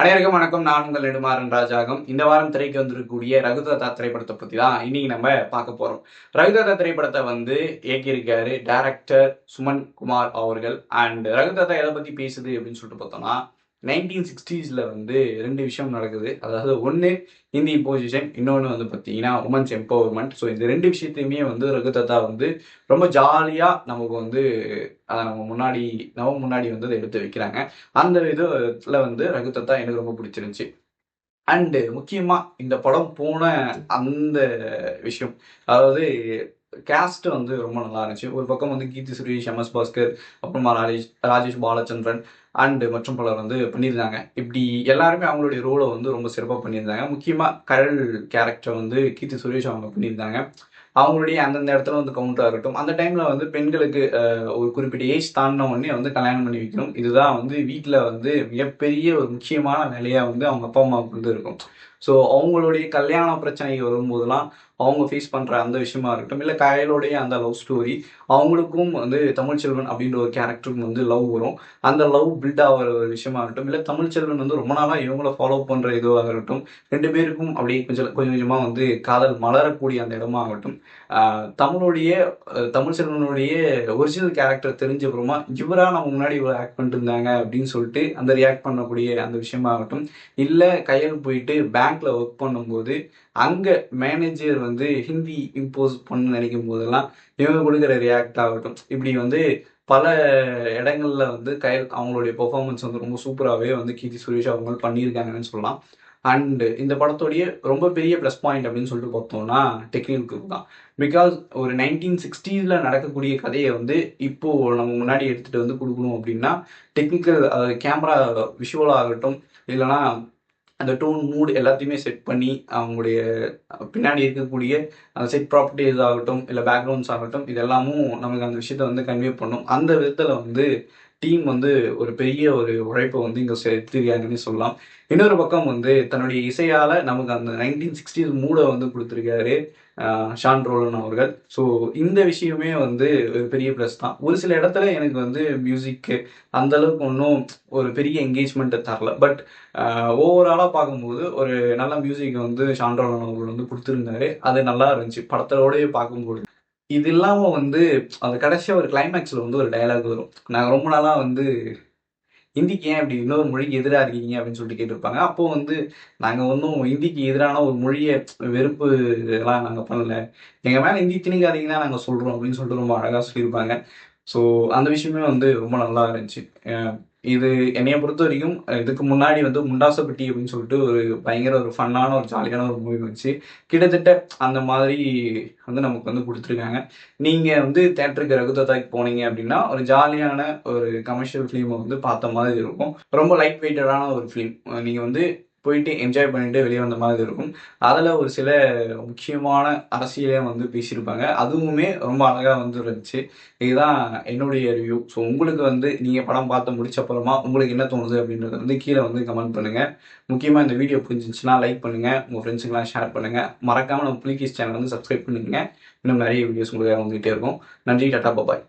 அனைவருக்கும் வணக்கம். நான் உங்கள் நெடுமாறன் ராஜாகம். இந்த வாரம் திரைக்கு வந்திருக்கக்கூடிய ரகுதாதா திரைப்படத்தை பத்தி தான் இன்னைக்கு நம்ம பார்க்க போறோம். ரகுதாதா திரைப்படத்தை இயக்கியிருக்காரு டைரக்டர் சுமன் குமார் அவர்கள். அண்ட் ரகுதாதா எதை பத்தி பேசுது அப்படின்னு சொல்லிட்டு பார்த்தோம்னா, 1960s ரெண்டு விஷயம் நடக்குது. அதாவது ஒன்று ஹிந்தி இம்போசிஷன், இன்னொன்று பார்த்தீங்கன்னா உமன்ஸ் எம்பவர்மெண்ட். ஸோ இந்த ரெண்டு விஷயத்தையுமே ரகுதாதா ரொம்ப ஜாலியாக நமக்கு அதை நம்ம முன்னாடி அதை எடுத்து வைக்கிறாங்க. அந்த விதத்தில் ரகுதாதா எனக்கு ரொம்ப பிடிச்சிருந்துச்சு. அண்டு முக்கியமா இந்த படம் போன அந்த விஷயம், அதாவது கேஸ்ட் ரொம்ப நல்லா இருந்துச்சு. ஒரு பக்கம் கீர்த்தி சுரேஷ், எம்.எஸ். பாஸ்கர், அப்புறமா ராஜேஷ் பாலச்சந்திரன் அண்டு மற்றும் பலர் பண்ணியிருந்தாங்க. இப்படி எல்லாருமே அவங்களுடைய ரோலை ரொம்ப சிறப்பாக பண்ணியிருந்தாங்க. முக்கியமாக கயல் கேரக்டர் கீர்த்தி சுரேஷ் அவங்க பண்ணியிருந்தாங்க. அவங்களுடைய அந்தந்த இடத்துல கவுண்ட் ஆகட்டும், அந்த டைம்ல பெண்களுக்கு ஒரு குறிப்பிட்ட ஏஜ் தாண்டின உடனே கல்யாணம் பண்ணி வைக்கணும். இதுதான் வீட்டில் மிகப்பெரிய ஒரு முக்கியமான வேலையா அவங்க அப்பா அம்மாவுக்கு இருக்கும். ஸோ அவங்களுடைய கல்யாண பிரச்சனை வரும்போதெல்லாம் அவங்க ஃபேஸ் பண்ணுற அந்த விஷயமா இருக்கட்டும், இல்லை கயலோடைய அந்த லவ் ஸ்டோரி, அவங்களுக்கும் தமிழ்ச்செல்வன் அப்படின்ற ஒரு கேரக்டருக்கும் லவ் வரும். அந்த லவ் பில்ட் ஆகிற ஒரு விஷயமா இருக்கட்டும், இல்லை தமிழ்ச்செல்வன் ரொம்ப நாளாக இவங்கள ஃபாலோ பண்ணுற இதுவாக இருக்கட்டும், ரெண்டு பேருக்கும் அப்படியே கொஞ்சம் கொஞ்சமாக காதல் மலரக்கூடிய அந்த இடமாகட்டும், தமிழ்ச்செல்வனுடைய ஒரிஜினல் கேரக்டர் தெரிஞ்ச அப்புறமா இவரா நம்ம முன்னாடி இவ்வளோ ஆக்ட் பண்ணிட்டு இருந்தாங்க அப்படின்னு சொல்லிட்டு அந்த ரியாக்ட் பண்ணக்கூடிய அந்த விஷயமாகட்டும், இல்லை கையில் போயிட்டு பேங்க்ல ஒர்க் பண்ணும்போது அங்கே மேனேஜர் ஹிந்தி இம்போஸ் பண்ண நினைக்கும் போதெல்லாம் இவங்க கொடுக்குற ரியாக்ட் ஆகட்டும், இப்படி பல இடங்கள்ல அவங்களுடைய பெர்ஃபார்மன்ஸ் ரொம்ப சூப்பராகவே கீர்த்தி சுரேஷ் அவங்க பண்ணியிருக்காங்கன்னு சொல்லலாம். அண்ட் இந்த படத்தோடைய ரொம்ப பெரிய ப்ளஸ் பாயிண்ட் அப்படின்னு சொல்லிட்டு பார்த்தோம்னா டெக்னிக்கல் தான். பிகாஸ் ஒரு 1960s நடக்கக்கூடிய கதையை இப்போ நம்ம முன்னாடி எடுத்துகிட்டு கொடுக்கணும் அப்படின்னா டெக்னிக்கல், கேமரா விஷுவல் ஆகட்டும், இல்லைனா அந்த டோன் மூட் எல்லாத்தையுமே செட் பண்ணி அவங்களுடைய பின்னாடி இருக்கக்கூடிய அந்த செட் ப்ராப்பர்ட்டிஸ் ஆகட்டும், இல்லை பேக்ரவுண்ட்ஸ் ஆகட்டும், இதெல்லாமும் நமக்கு அந்த விஷயத்த கன்வே பண்ணும். அந்த விதத்தில் டீம் ஒரு பெரிய ஒரு உழைப்பை இங்கே செலுத்திருக்காங்கன்னு சொல்லலாம். இன்னொரு பக்கம் தன்னுடைய இசையால் நமக்கு அந்த 1960s மூடை கொடுத்துருக்காரு ஷான் ரோலன் அவர்கள். ஸோ இந்த விஷயமே ஒரு பெரிய ப்ளஸ் தான். ஒரு சில இடத்துல எனக்கு மியூசிக்கு அந்த அளவுக்கு ஒன்றும் ஒரு பெரிய என்கேஜ்மெண்ட்டை தரல. பட் ஓவராலாக பார்க்கும்போது ஒரு நல்ல மியூசிக் ஷான் ரோலன் அவர்கள் கொடுத்துருந்தாரு. அது நல்லா இருந்துச்சு படத்தோடய பார்க்கும்போது. இது இல்லாமல் அந்த கடைசியாக ஒரு கிளைமேக்ஸில் ஒரு டைலாக் வரும். நாங்கள் ரொம்ப நாளாக ஹிந்திக்கு ஏன் இப்படி இன்னொரு மொழிக்கு எதிராக இருக்கீங்க அப்படின்னு சொல்லிட்டு கேட்டிருப்பாங்க. அப்போது நாங்கள் ஒன்றும் ஹிந்திக்கு எதிரான ஒரு மொழியை வெறுப்பு இதெல்லாம் நாங்கள் பண்ணல, எங்கள் மேலே ஹிந்தி திணிக்காதீங்கன்னா நாங்கள் சொல்கிறோம் அப்படின்னு சொல்லிட்டு ரொம்ப அழகாக சொல்லியிருப்பாங்க. ஸோ அந்த விஷயமே ரொம்ப நல்லா இருந்துச்சு. இது என்னைய பொறுத்த வரைக்கும் இதுக்கு முன்னாடி முண்டாசப்பட்டி அப்படின்னு சொல்லிட்டு ஒரு பயங்கர ஒரு ஃபன்னான ஒரு ஜாலியான ஒரு மூவி வந்துச்சு. கிட்டத்தட்ட அந்த மாதிரி நமக்கு கொடுத்துருக்காங்க. நீங்கள் தேட்டருக்கு ரகுதாதாக்கு போனீங்க அப்படின்னா ஒரு ஜாலியான ஒரு கமர்ஷியல் ஃபிலிமை பார்த்த மாதிரி இருக்கும். ரொம்ப லைட் வெயிட்டடான ஒரு ஃபிலிம். நீங்கள் போயிட்டு என்ஜாய் பண்ணிட்டு வெளியே வந்த மாதிரி இருக்கும். அதில் ஒரு சில முக்கியமான அரசியலே பேசியிருப்பாங்க. அதுவுமே ரொம்ப அழகாக இருந்துச்சு. இதுதான் என்னுடைய ரிவ்யூ. ஸோ உங்களுக்கு நீங்கள் படம் பார்த்து முடிச்ச அப்புறமா உங்களுக்கு என்ன தோணுது அப்படின்றத கீழே கமெண்ட் பண்ணுங்கள். முக்கியமாக இந்த வீடியோ புரிஞ்சிச்சுன்னா லைக் பண்ணுங்கள், உங்கள் ஃப்ரெண்ட்ஸுக்கெல்லாம் ஷேர் பண்ணுங்கள். மறக்காமல் நம்ம புலிகேஸ் சேனல் சப்ஸ்கிரைப் பண்ணுங்க. இன்னும் நிறைய வீடியோஸ் உங்களுக்கு வந்துகிட்டே இருக்கும். நன்றி, டாடா, பாய்.